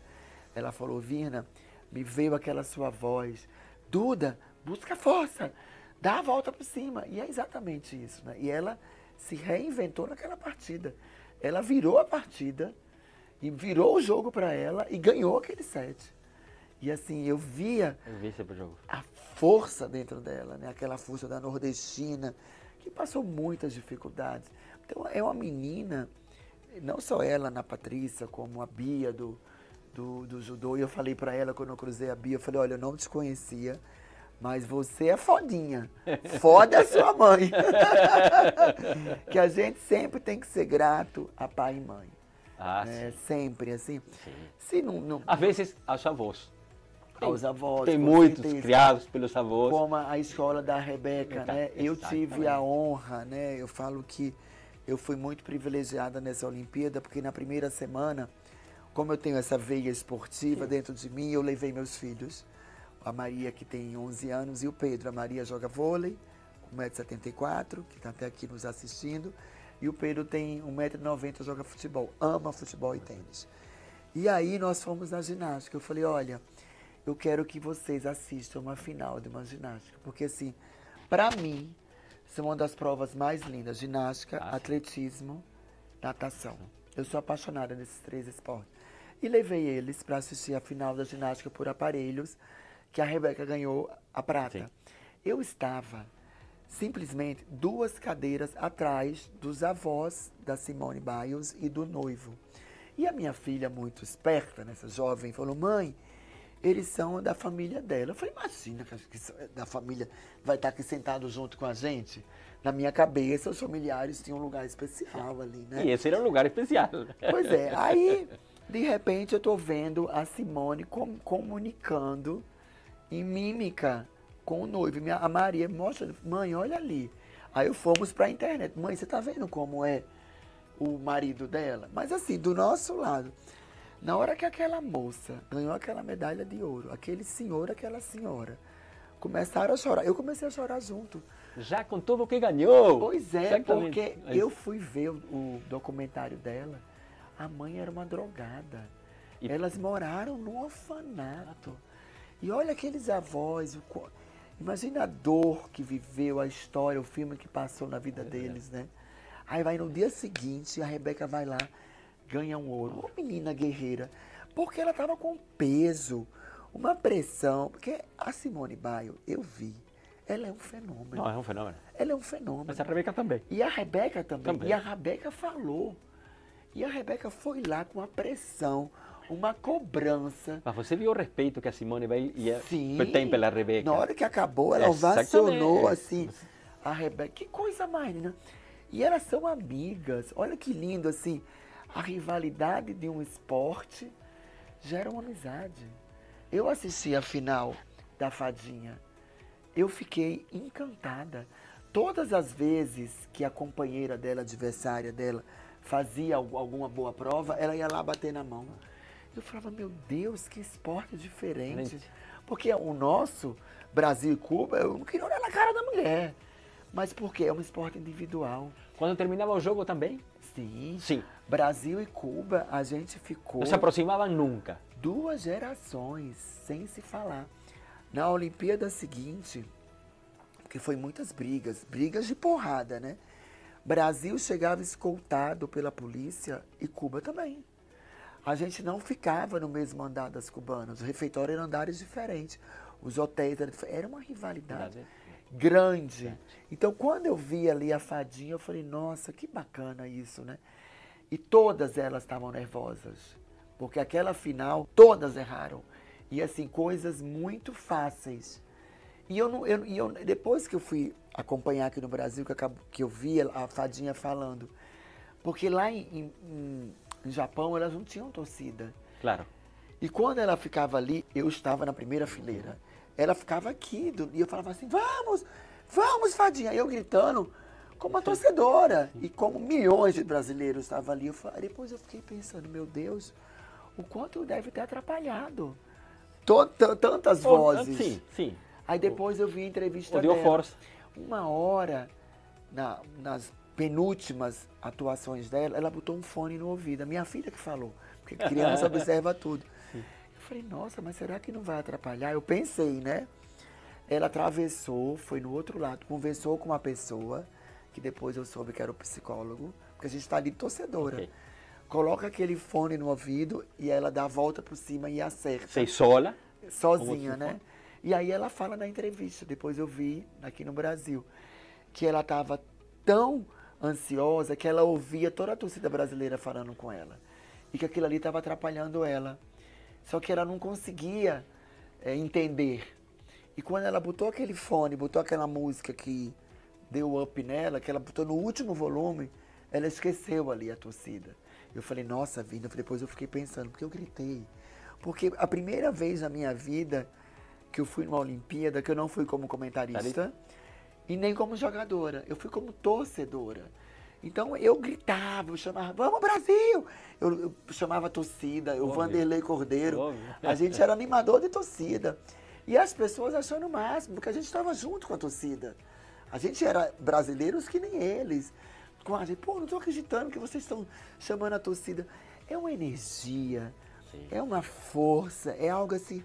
Ela falou, Virna, me veio aquela sua voz. Duda, busca força, dá a volta por cima. E é exatamente isso, né? E ela se reinventou naquela partida. Ela virou a partida e virou o jogo para ela e ganhou aquele set. E assim, eu via Eu vi esse jogo. a força dentro dela, né? Aquela força da nordestina, que passou muitas dificuldades. Então, é uma menina, não só ela, Ana Patrícia, como a Bia do judô. E eu falei para ela, quando eu cruzei a Bia, eu falei, olha, eu não te conhecia, mas você é fodinha. Foda é sua mãe. Que a gente sempre tem que ser grato a pai e mãe. Ah, Né? sim. Sempre, assim. Sim. Se não, Às vezes, aos avós. aos avós, Tem com muitos certeza. criados pelos avós. Como a escola da Rebeca, né? Eu tive a honra, né? Eu falo que eu fui muito privilegiada nessa Olimpíada, porque na primeira semana, como eu tenho essa veia esportiva dentro de mim, eu levei meus filhos. A Maria, que tem 11 anos, e o Pedro. A Maria joga vôlei, 1,74 m, que está até aqui nos assistindo. E o Pedro tem 1,90 m, joga futebol. Ama futebol e tênis. E aí nós fomos na ginástica. Eu falei, olha, eu quero que vocês assistam uma final de uma ginástica. Porque, assim, para mim, são uma das provas mais lindas. Ginástica, atletismo, natação. Eu sou apaixonada nesses 3 esportes. E levei eles para assistir a final da ginástica por aparelhos, que a Rebeca ganhou a prata. Sim. Eu estava simplesmente 2 cadeiras atrás dos avós da Simone Biles e do noivo. E a minha filha, muito esperta, nessa jovem, falou, mãe, eles são da família dela. Eu falei, imagina que da família vai estar aqui sentado junto com a gente. Na minha cabeça, os familiares tinham um lugar especial ali, né? E esse era um lugar especial. Pois é, aí, de repente, eu estou vendo a Simone comunicando em mímica com o noivo. A Maria mostra, mãe, olha ali. Aí fomos para a internet. Mãe, você está vendo como é o marido dela? Mas assim, do nosso lado. Na hora que aquela moça ganhou aquela medalha de ouro, aquele senhor, aquela senhora, começaram a chorar. Eu comecei a chorar junto. Já com tudo o que ganhou. Pois é, Exatamente. porque eu fui ver o documentário dela. A mãe era uma drogada. Elas moraram num orfanato. E olha aqueles avós, imagina a dor que viveu, a história, o filme que passou na vida deles, né? Aí vai no dia seguinte, a Rebeca vai lá, ganha um ouro. Uma menina guerreira, porque ela estava com peso, uma pressão. Porque a Simone Biles, eu vi, ela é um fenômeno. Não, é um fenômeno. Ela é um fenômeno. Mas a Rebeca também. E a Rebeca também. Também. E a Rebeca falou. E a Rebeca foi lá com uma pressão, uma cobrança. Mas você viu o respeito que a Simone Biles Sim. tem pela Rebeca? Na hora que acabou, ela ovacionou assim a Rebeca. Que coisa mais, né? E elas são amigas. Olha que lindo, assim. A rivalidade de um esporte gera uma amizade. Eu assisti a final da Fadinha. Eu fiquei encantada. Todas as vezes que a companheira dela, adversária dela, fazia alguma boa prova, ela ia lá bater na mão. Eu falava, meu Deus, que esporte diferente. Porque o nosso, Brasil e Cuba, eu não queria olhar na cara da mulher. Mas porque é um esporte individual. Quando terminava o jogo também? Sim. Sim. Brasil e Cuba, a gente ficou... Não se aproximavam nunca. 2 gerações sem se falar. Na Olimpíada seguinte, porque foi muitas brigas de porrada, né? Brasil chegava escoltado pela polícia e Cuba também. A gente não ficava no mesmo andar das cubanas, os refeitórios eram andares diferentes, os hotéis era uma rivalidade grande. Então, quando eu vi ali a Fadinha, eu falei, nossa, que bacana isso, né? E todas elas estavam nervosas, porque aquela final, todas erraram. E assim, coisas muito fáceis. E depois que eu fui acompanhar aqui no Brasil, que eu vi a Fadinha falando, porque lá em Japão elas não tinham torcida. Claro. E quando ela ficava ali, eu estava na primeira fileira. Ela ficava aqui, e eu falava assim, vamos, Fadinha. Eu gritando como uma torcedora. E como milhões de brasileiros estavam ali. Depois eu fiquei pensando, meu Deus, o quanto deve ter atrapalhado. Tantas vozes. Sim, sim. Aí depois eu vi a entrevista deu dela. força. Uma hora, nas penúltimas atuações dela, ela botou um fone no ouvido. A minha filha que falou, porque criança observa tudo. Eu falei, nossa, mas será que não vai atrapalhar? Eu pensei, né? Ela atravessou, foi no outro lado, conversou com uma pessoa, que depois eu soube que era o psicólogo, porque a gente está ali torcedora. Okay. Coloca aquele fone no ouvido e ela dá a volta por cima e acerta. Você isola. sozinha, né? E aí ela fala na entrevista, depois eu vi aqui no Brasil, que ela estava tão ansiosa que ela ouvia toda a torcida brasileira falando com ela. E que aquilo ali estava atrapalhando ela. Só que ela não conseguia entender. E quando ela botou aquele fone, botou aquela música que deu up nela, que ela botou no último volume, ela esqueceu ali a torcida. Eu falei, nossa vida, depois eu fiquei pensando, porque eu gritei. Porque a primeira vez na minha vida que eu fui numa Olimpíada, que eu não fui como comentarista e nem como jogadora, eu fui como torcedora. Então eu gritava, eu chamava, vamos Brasil! Eu chamava a torcida, o Vanderlei Cordeiro, a gente era animador de torcida. E as pessoas achando o máximo, porque a gente estava junto com a torcida. A gente era brasileiros que nem eles. Com a gente, pô, não estou acreditando que vocês estão chamando a torcida. É uma energia, é uma força, é algo assim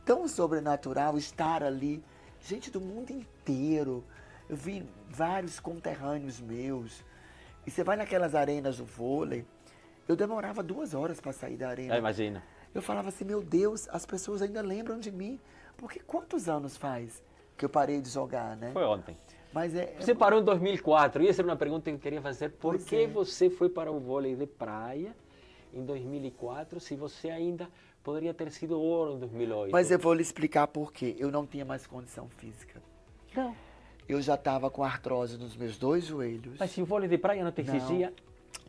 tão sobrenatural estar ali. Gente do mundo inteiro. Eu vi vários conterrâneos meus. E você vai naquelas arenas do vôlei, eu demorava 2 horas para sair da arena. Imagina. Eu falava assim, meu Deus, as pessoas ainda lembram de mim. Porque quantos anos faz que eu parei de jogar, né? Foi ontem. Mas você parou em 2004, e essa era uma pergunta que eu queria fazer. Por que é. você foi para o vôlei de praia em 2004, se você ainda poderia ter sido ouro em 2008? Mas eu vou lhe explicar por quê. Eu não tinha mais condição física. Não. Eu já estava com artrose nos meus 2 joelhos. Mas se o vôlei de praia não te exigia?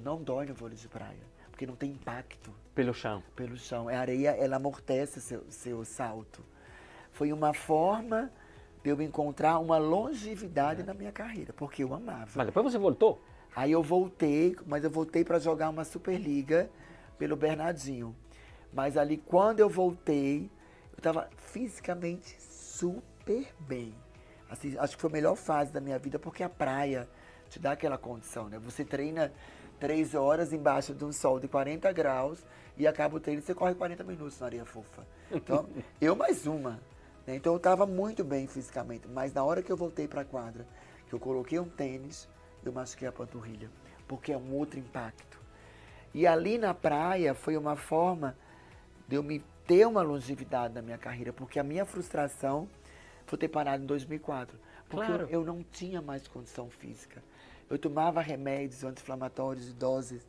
Não dói no vôlei de praia, porque não tem impacto. Pelo chão. Pelo chão. A areia, ela amortece seu salto. Foi uma forma de eu encontrar uma longevidade na minha carreira, porque eu amava. Mas depois você voltou? Aí eu voltei, mas eu voltei para jogar uma Superliga pelo Bernardinho. Mas ali, quando eu voltei, eu estava fisicamente super bem. Assim, acho que foi a melhor fase da minha vida, porque a praia te dá aquela condição, né? Você treina 3 horas embaixo de um sol de 40 graus e acaba o treino e você corre 40 minutos na areia fofa. Então, eu mais uma. Né? Então, eu estava muito bem fisicamente. Mas na hora que eu voltei para a quadra, que eu coloquei um tênis, eu machuquei a panturrilha, porque é um outro impacto. E ali na praia foi uma forma de eu me ter uma longevidade na minha carreira, porque a minha frustração foi ter parado em 2004, porque claro. eu não tinha mais condição física. Eu tomava remédios anti-inflamatórios de doses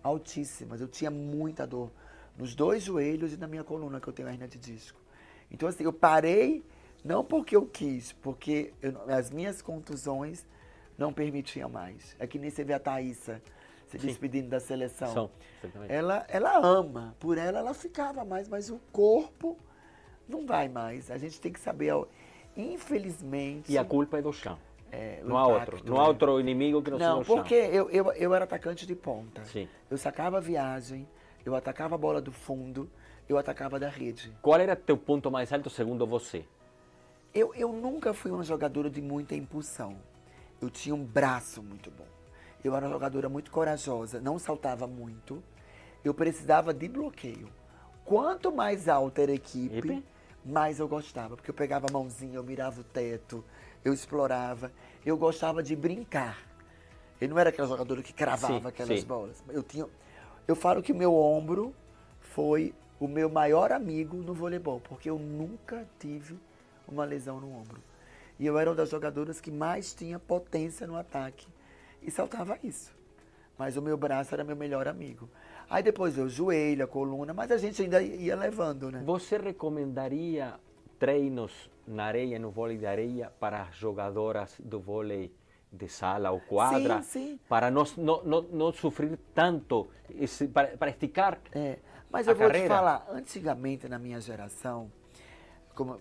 altíssimas, eu tinha muita dor nos 2 joelhos e na minha coluna, que eu tenho hernia de disco. Então assim, eu parei não porque eu quis, porque as minhas contusões não permitiam mais. É que nem você vê a Thaísa se despedindo da seleção. Ela ama, por ela ficava mais, mas o corpo não vai mais. A gente tem que saber, infelizmente... E a culpa é do chão. Não há impacto, outro. Não há outro inimigo que não seja o chão. Não, porque eu era atacante de ponta. Sim. Eu sacava a viagem, eu atacava a bola do fundo, eu atacava da rede. Qual era teu ponto mais alto segundo você? Eu nunca fui uma jogadora de muita impulsão. Eu tinha um braço muito bom. Eu era uma jogadora muito corajosa, não saltava muito. Eu precisava de bloqueio. Quanto mais alta era a equipe, mais eu gostava. Porque eu pegava a mãozinha, eu mirava o teto, eu explorava. Eu gostava de brincar. Eu não era aquela jogadora que cravava aquelas bolas. Eu falo que o meu ombro foi o meu maior amigo no voleibol, porque eu nunca tive uma lesão no ombro. E eu era uma das jogadoras que mais tinha potência no ataque. E saltava isso. Mas o meu braço era meu melhor amigo. Aí depois veio o joelho, a coluna, mas a gente ainda ia levando, né? Você recomendaria treinos na areia, no vôlei de areia, para as jogadoras do vôlei de sala ou quadra? Sim. Para não sofrer tanto, para esticar mas a eu vou carreira? te falar, antigamente na minha geração, como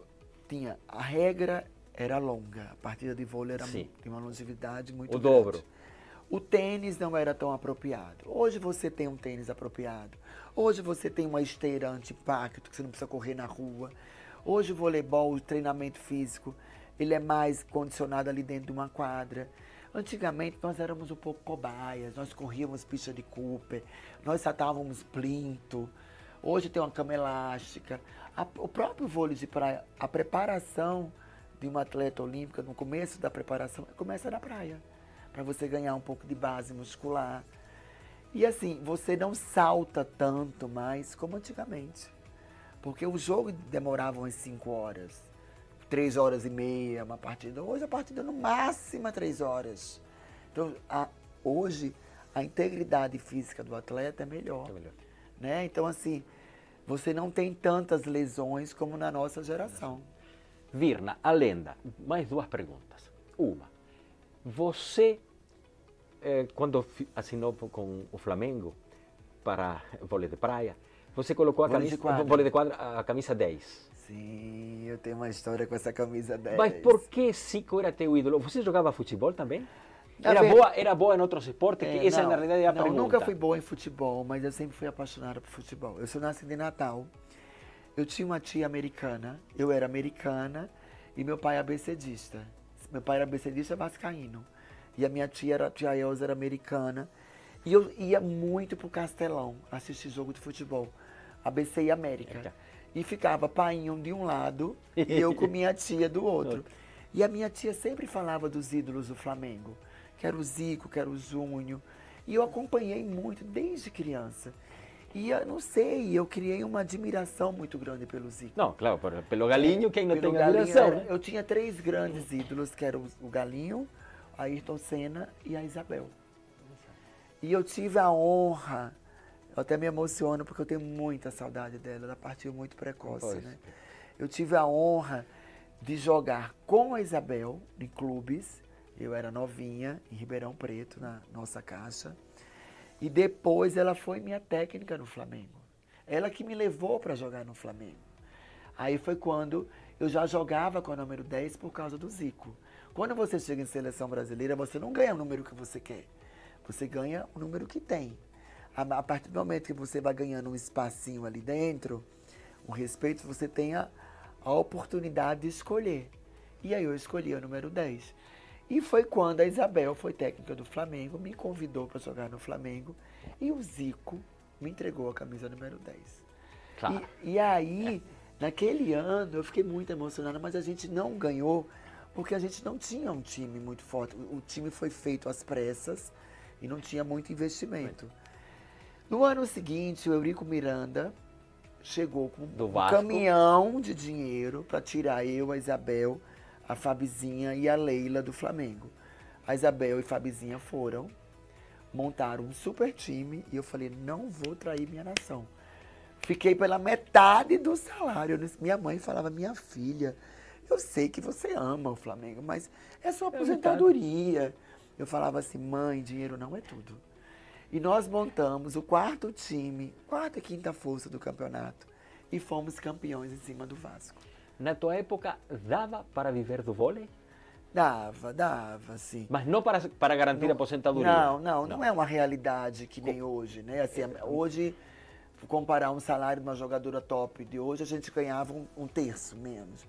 a regra era longa, a partida de vôlei tinha uma longevidade muito grande. dobro. O tênis não era tão apropriado. Hoje você tem um tênis apropriado. Hoje você tem uma esteira anti-impacto, que você não precisa correr na rua. Hoje o voleibol, o treinamento físico, ele é mais condicionado ali dentro de uma quadra. Antigamente nós éramos um pouco cobaias, nós corríamos pista de Cooper, nós saltávamos plinto. Hoje tem uma cama elástica. O próprio vôlei de praia, a preparação de uma atleta olímpica, no começo da preparação, começa na praia, para você ganhar um pouco de base muscular. E assim, você não salta tanto mais como antigamente. Porque o jogo demorava umas 5 horas, 3 horas e meia, uma partida. Hoje a partida no máximo é 3 horas. Então, hoje, a integridade física do atleta é melhor. Né? Então, assim, você não tem tantas lesões como na nossa geração. Virna, a lenda, mais 2 perguntas. Uma, você, quando assinou com o Flamengo para vôlei de praia, você colocou vôlei de quadra, a camisa 10. Sim, eu tenho uma história com essa camisa 10. Mas por que Zico era teu ídolo? Você jogava futebol também? Era boa em outros esportes? Que essa na realidade é a pergunta. Eu nunca fui boa em futebol, mas eu sempre fui apaixonada por futebol. Eu sou nascida em Natal. Eu tinha uma tia americana, eu era americana e meu pai abecedista. Meu pai era abecedista vascaíno. E a minha tia Elza, era americana. E eu ia muito pro Castelão assistir jogo de futebol. ABC e América. E ficava painho de um lado e eu com minha tia do outro. E a minha tia sempre falava dos ídolos do Flamengo. Que era o Zico, que era o Júnior. E eu acompanhei muito desde criança. E eu não sei, eu criei uma admiração muito grande pelo Zico. Não, claro, pelo Galinho, quem não tem admiração, né? Eu tinha 3 grandes ídolos, que eram o Galinho, a Ayrton Senna e a Isabel. E eu tive a honra, eu até me emociono porque eu tenho muita saudade dela, ela partiu muito precoce, né? Eu tive a honra de jogar com a Isabel em clubes. Eu era novinha, em Ribeirão Preto, na nossa caixa. E depois ela foi minha técnica no Flamengo. Ela que me levou para jogar no Flamengo. Aí foi quando eu já jogava com a número 10 por causa do Zico. Quando você chega em seleção brasileira, você não ganha o número que você quer. Você ganha o número que tem. A partir do momento que você vai ganhando um espacinho ali dentro, um respeito, você tem a oportunidade de escolher. E aí eu escolhi o número 10. E foi quando a Isabel foi técnica do Flamengo, me convidou para jogar no Flamengo e o Zico me entregou a camisa número 10. Claro. E aí, naquele ano, eu fiquei muito emocionada, mas a gente não ganhou porque a gente não tinha um time muito forte. O time foi feito às pressas e não tinha muito investimento. No ano seguinte, o Eurico Miranda chegou com um caminhão de dinheiro para tirar eu, a Isabel, a Fabizinha e a Leila do Flamengo. A Isabel e Fabizinha foram, montaram um super time e eu falei, não vou trair minha nação. Fiquei pela metade do salário. Minha mãe falava, minha filha, eu sei que você ama o Flamengo, mas é sua aposentadoria. Eu falava assim, mãe, dinheiro não é tudo. E nós montamos o 4º time, 4ª e 5ª força do campeonato e fomos campeões em cima do Vasco. Na tua época, dava para viver do vôlei? Dava, sim. Mas não para garantir a aposentadoria? Não é uma realidade que nem hoje, né? Assim, hoje, comparar um salário de uma jogadora top de hoje, a gente ganhava um terço menos.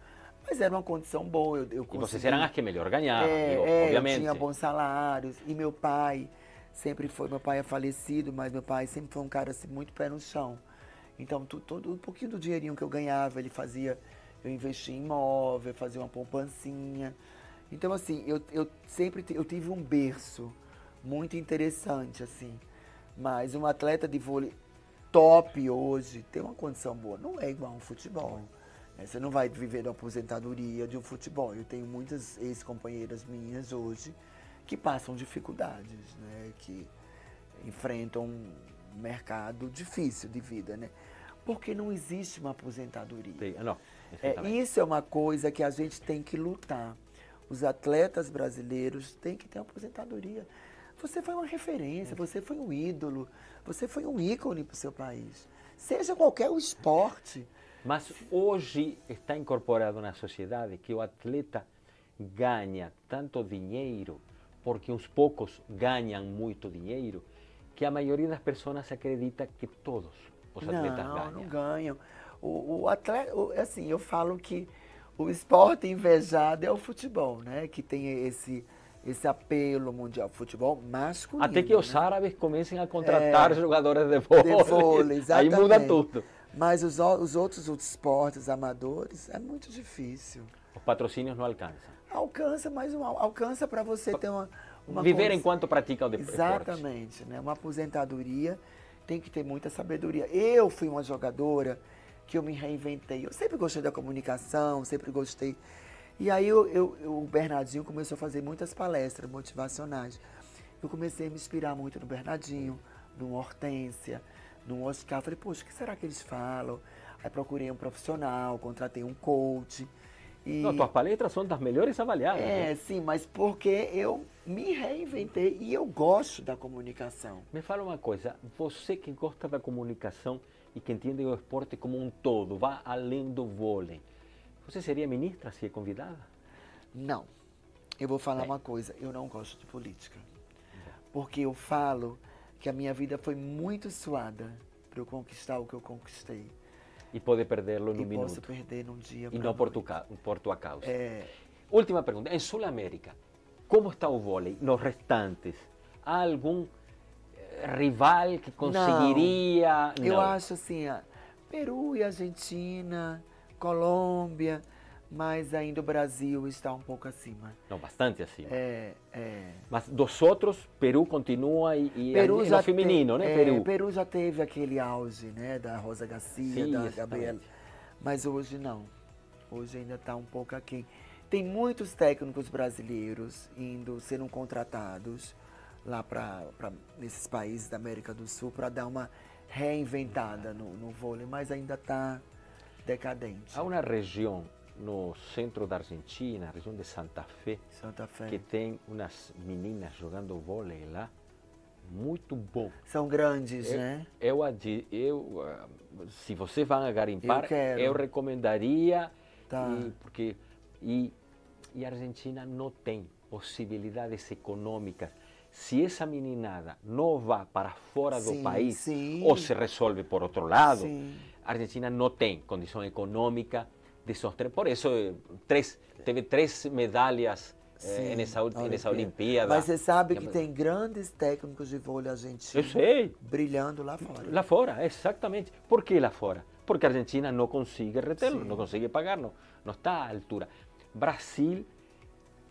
Mas era uma condição boa. Eu consegui... E vocês eram as que melhor ganhavam, obviamente. Eu tinha bons salários. E meu pai sempre foi... Meu pai é falecido, mas meu pai sempre foi um cara assim, muito pé no chão. Então, todo um pouquinho do dinheirinho que eu ganhava, ele fazia... Eu investia em imóvel, fazia uma poupancinha. Então, assim, eu sempre tive um berço muito interessante, assim. Mas um atleta de vôlei top hoje tem uma condição boa. Não é igual um futebol. Né? Você não vai viver da aposentadoria de um futebol. Eu tenho muitas ex-companheiras minhas hoje que passam dificuldades, né? Que enfrentam um mercado difícil de vida, né? Porque não existe uma aposentadoria. Não, isso é uma coisa que a gente tem que lutar. Os atletas brasileiros têm que ter uma aposentadoria. Você foi uma referência, você foi um ídolo, você foi um ícone para o seu país. Seja qualquer o esporte. Mas hoje está incorporado na sociedade que o atleta ganha tanto dinheiro, porque uns poucos ganham muito dinheiro, que a maioria das pessoas acredita que todos os atletas ganham. Não ganham. O atleta, assim, eu falo que o esporte invejado é o futebol, né? Que tem esse apelo mundial, futebol masculino. Até que os árabes comecem a contratar jogadores de vôlei. Exatamente. Aí muda tudo. Mas os outros esportes amadores é muito difícil. Os patrocínios não alcançam. Alcança, mas alcança para você ter uma viver enquanto pratica o esporte. Exatamente, né? Uma aposentadoria tem que ter muita sabedoria. Eu fui uma jogadora que eu me reinventei. Eu sempre gostei da comunicação, sempre gostei. E aí o Bernardinho começou a fazer muitas palestras motivacionais. Eu comecei a me inspirar muito no Bernardinho, no Hortência, no Oscar. Falei, poxa, o que será que eles falam? Aí procurei um profissional, contratei um coach. E... Não, tuas palestras são das melhores avaliadas. É, sim, mas porque eu me reinventei e eu gosto da comunicação. Me fala uma coisa, você que gosta da comunicação e que entende o esporte como um todo, vai além do vôlei, você seria ministra se é convidada? Não. Eu vou falar uma coisa, eu não gosto de política. Porque eu falo que a minha vida foi muito suada para eu conquistar o que eu conquistei. E pode perdê-lo num E minuto. posso perder num dia. E não por tua causa. É, Última pergunta, em Sul-América, como está o vôlei nos restantes? Há algum rival que conseguiria? eu acho assim, Peru e Argentina, Colômbia, mas ainda o Brasil está um pouco acima. Não, bastante acima. É. Mas dos outros, Peru continua e Peru no feminino, né, Peru? Peru já teve aquele auge, né, da Rosa Garcia, Sim, da exatamente. Gabriela, mas hoje não. Hoje ainda está um pouco aquém. Tem muitos técnicos brasileiros sendo contratados lá nesses países da América do Sul para dar uma reinventada no vôlei, mas ainda está decadente. Há uma região no centro da Argentina, a região de Santa Fé, que tem umas meninas jogando vôlei lá, muito bom. São grandes, né? Se você vai garimpar, eu recomendaria, Tá. porque a Argentina não tem possibilidades econômicas. Se essa meninada não vai para fora do país, ou se resolve por outro lado, a Argentina não tem condição econômica de sostener. Por isso, teve 3 medalhas nessa Olimpíada. Mas você sabe que tem grandes técnicos de vôlei argentino brilhando lá fora. Lá fora, exatamente. Por que lá fora? Porque a Argentina não consegue retê-lo, não consegue pagar, não está à altura. Brasil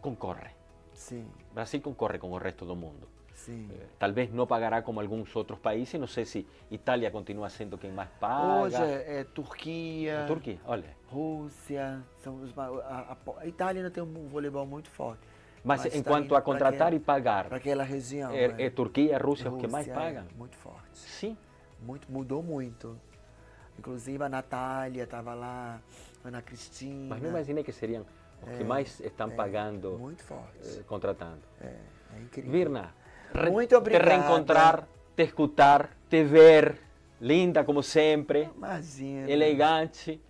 concorre. Sim. Brasil concorre com o resto do mundo. Sim. Talvez não pagará como alguns outros países, não sei se Itália continua sendo quem mais paga. Hoje é Turquia, olha. Rússia, a Itália ainda tem um voleibol muito forte. Mas enquanto a contratar e pagar, para aquela região, é Turquia e Rússia os que mais pagam? Muito forte. Sim. Mudou muito. Inclusive a Natália estava lá, Ana Cristina. Mas não imaginei que seriam os que mais estão pagando, muito forte. Contratando. É incrível. Virna, muito obrigada. Te reencontrar, te escutar, te ver, linda como sempre, imagina, elegante,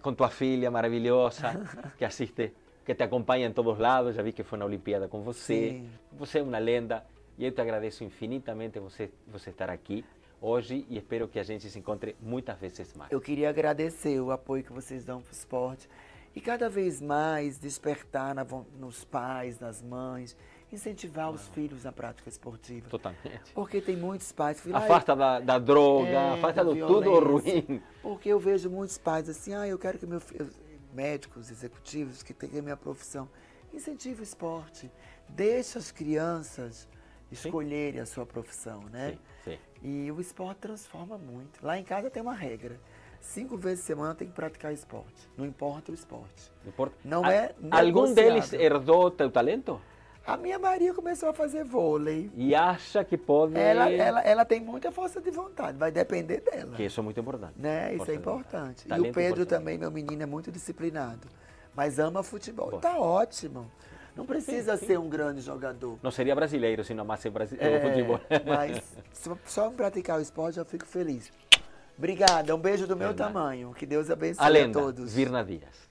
com tua filha maravilhosa, que assiste, que te acompanha em todos lados, já vi que foi na Olimpíada com você. Sim. Você é uma lenda e eu te agradeço infinitamente você estar aqui hoje e espero que a gente se encontre muitas vezes mais. Eu queria agradecer o apoio que vocês dão para o esporte e cada vez mais despertar nos pais, nas mães, incentivar os filhos na prática esportiva. Totalmente. Porque tem muitos pais que afasta da droga, afasta de tudo ruim. Porque eu vejo muitos pais assim, eu quero que meu filho, médicos, executivos, que tenham a minha profissão, incentive o esporte, deixe as crianças escolherem a sua profissão, né? Sim. E o esporte transforma muito. Lá em casa tem uma regra. 5 vezes por semana tem que praticar esporte. Não importa o esporte. Não é algum deles herdou teu talento? A minha Maria começou a fazer vôlei. E acha que pode... Ela tem muita força de vontade, vai depender dela. Que isso é muito importante. Né? Isso é importante. E o Pedro também, meu menino, é muito disciplinado. Mas ama futebol. Tá ótimo. Não precisa ser um grande jogador. Não seria brasileiro se não amasse o futebol. Mas só praticar o esporte eu fico feliz. Obrigada, um beijo do meu tamanho. Que Deus abençoe a todos. Virna Dias.